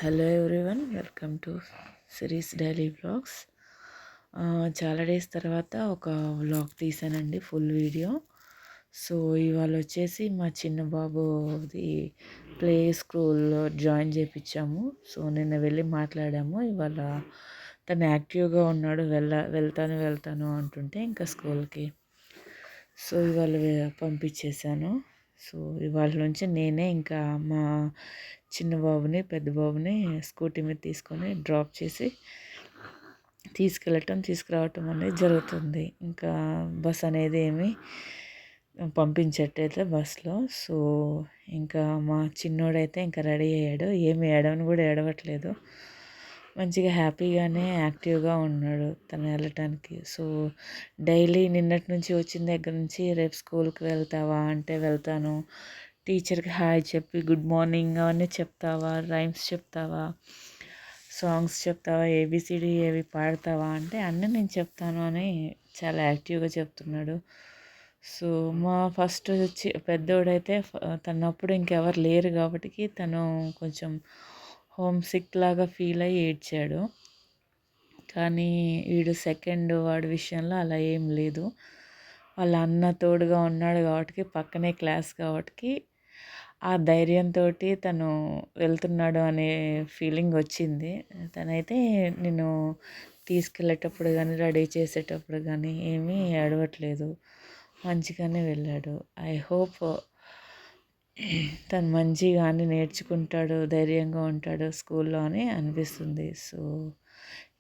Hello everyone, welcome to series daily vlogs. చాలా days తర్వాత ఒక వ్లాగ్ తీసానండి, ఫుల్ వీడియో. సో ఇవాళ వచ్చేసి మా చిన్న బాబుది ప్లే స్కూల్లో జాయిన్ చేయించాము. సో నిన్న వెళ్ళి మాట్లాడాము. ఇవాళ తను యాక్టివ్గా ఉన్నాడు. వెళ్తాను అంటుంటే ఇంకా స్కూల్కి. సో ఇవాళ పంపించేశాను. సో ఇవాళ నుంచి నేనే ఇంకా మా చిన్న బాబుని పెద్ద బాబుని స్కూటీ మీద తీసుకొని డ్రాప్ చేసి తీసుకెళ్ళటం తీసుకురావటం అనేది జరుగుతుంది. ఇంకా బస్ అనేది ఏమి పంపించట్లేదు బస్లో. సో ఇంకా మా చిన్నోడైతే ఇంకా రెడీ అయ్యాడు. ఏమి ఏడవని కూడా ఏడవట్లేదు. మంచిగా హ్యాపీగానే యాక్టివ్గా ఉన్నాడు తను వెళ్ళటానికి. సో డైలీ నిన్నటి నుంచి వచ్చిన దగ్గర నుంచి రేపు స్కూల్కి వెళ్తావా అంటే వెళ్తాను, టీచర్కి హాయ్ చెప్పి గుడ్ మార్నింగ్ అవన్నీ చెప్తావా, రైమ్స్ చెప్తావా, సాంగ్స్ చెప్తావా, ఏబిసిడి ఏవి పాడతావా అంటే అన్నీ నేను చెప్తాను అని చాలా యాక్టివ్గా చెప్తున్నాడు. సో మా ఫస్ట్ వచ్చి పెద్దోడైతే తనప్పుడు ఇంకెవరు లేరు కాబట్టి తను కొంచెం హోమ్ సిక్ లాగా ఫీల్ అయ్యి ఏడ్చాడు. కానీ వీడు సెకండ్ వాడి విషయంలో అలా ఏం లేదు. వాళ్ళ అన్న తోడుగా ఉన్నాడు కాబట్టి, పక్కనే క్లాస్ కాబట్టి ఆ ధైర్యంతో తను వెళ్తున్నాడు అనే ఫీలింగ్ వచ్చింది. తనైతే నేను తీసుకెళ్ళేటప్పుడు కానీ రెడీ చేసేటప్పుడు కానీ ఏమీ ఏడవట్లేదు, మంచిగానే వెళ్ళాడు. ఐ హోప్ తను మంచిగానే నేర్చుకుంటాడు, ధైర్యంగా ఉంటాడు స్కూల్లో అని అనిపిస్తుంది. సో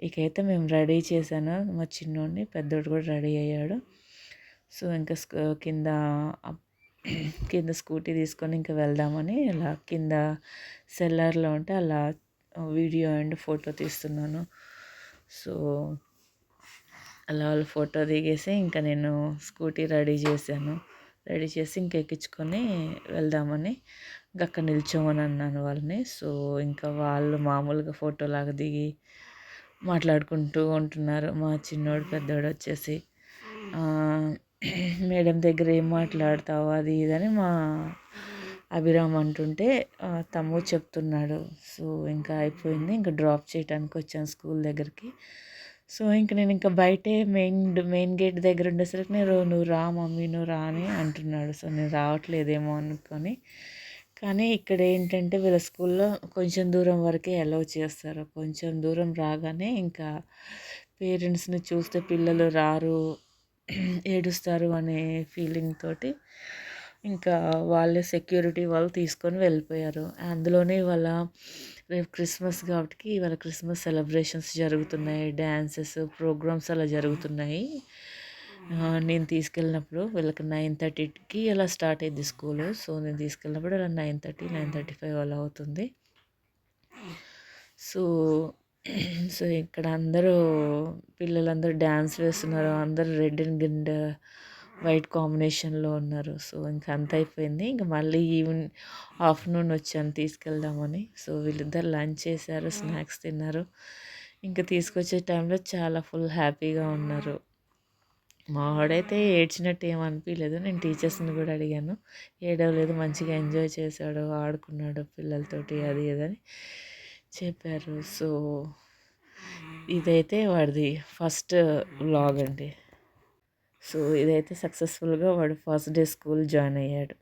ఇకైతే మేము రెడీ చేశాను మా చిన్నోడిని, పెద్దోడు కూడా రెడీ అయ్యాడు. సో ఇంకా కింద స్కూటీ తీసుకొని ఇంకా వెళ్దామని అలా కింద సెల్లార్లో ఉంటే అలా వీడియో అండ్ ఫోటో తీస్తున్నాను. సో అలా వాళ్ళు ఫోటో దిగేసి ఇంకా నేను స్కూటీ రెడీ చేశాను. రెడీ చేసి ఇంక ఎక్కించుకొని వెళ్దామని ఇంకా అక్కడ నిల్చోమని అన్నాను వాళ్ళని. సో ఇంకా వాళ్ళు మామూలుగా ఫోటోలాగా దిగి మాట్లాడుకుంటూ ఉంటున్నారు. మా చిన్నోడు పెద్దోడు వచ్చేసి మేడం దగ్గర ఏం మాట్లాడతావు అది ఇదని మా అభిరామ్ అంటుంటే తమ్ముడు చెప్తున్నాడు. సో ఇంకా అయిపోయింది, ఇంకా డ్రాప్ చేయడానికి వచ్చాను స్కూల్ దగ్గరికి. సో ఇంక నేను ఇంకా బయటే మెయిన్ గేట్ దగ్గర ఉండేసరికి నువ్వు రా మమ్మీ, నువ్వు రా అని అంటున్నాడు. సో నేను రావట్లేదేమో అనుకొని, కానీ ఇక్కడ ఏంటంటే వీళ్ళ స్కూల్లో కొంచెం దూరం వరకే అలౌ చేస్తారు. కొంచెం దూరం రాగానే ఇంకా పేరెంట్స్ని చూస్తే పిల్లలు రారు, ఏడుస్తారు అనే ఫీలింగ్ తోటి ఇంకా వాళ్ళే సెక్యూరిటీ వాళ్ళు తీసుకొని వెళ్ళిపోయారు. అందులోనే ఇవాళ రేపు క్రిస్మస్ కాబట్టి ఇవాళ క్రిస్మస్ సెలబ్రేషన్స్ జరుగుతున్నాయి, డ్యాన్సెస్ ప్రోగ్రామ్స్ అలా జరుగుతున్నాయి. నేను తీసుకెళ్ళినప్పుడు వీళ్ళకి 9:30కి అలా స్టార్ట్ అయ్యింది స్కూలు. సో నేను తీసుకెళ్ళినప్పుడు అలా 9:30, 9:35 అలా అవుతుంది. సో సో ఇక్కడ అందరూ పిల్లలందరూ డ్యాన్స్ వేస్తున్నారు. అందరూ రెడ్ అండ్ వైట్ కాంబినేషన్లో ఉన్నారు. సో ఇంకా అంత అయిపోయింది. ఇంకా మళ్ళీ ఆఫ్టర్నూన్ వచ్చాను తీసుకెళ్దామని. సో వీళ్ళిద్దరు లంచ్ చేశారు, స్నాక్స్ తిన్నారు. ఇంకా తీసుకొచ్చే టైంలో చాలా ఫుల్ హ్యాపీగా ఉన్నారు. మా వాడైతే ఏడ్చినట్టు ఏం అనిపించలేదు. నేను టీచర్స్ని కూడా అడిగాను, ఏడవలేదు, మంచిగా ఎంజాయ్ చేశాడు, ఆడుకున్నాడు పిల్లలతోటి అది ఇదని చెప్పారు. సో ఇదైతే వాడిది ఫస్ట్ వ్లాగ్ అండి. సో ఇదైతే సక్సెస్ఫుల్గా వాడు ఫస్ట్ డే స్కూల్ జాయిన్ అయ్యాడు.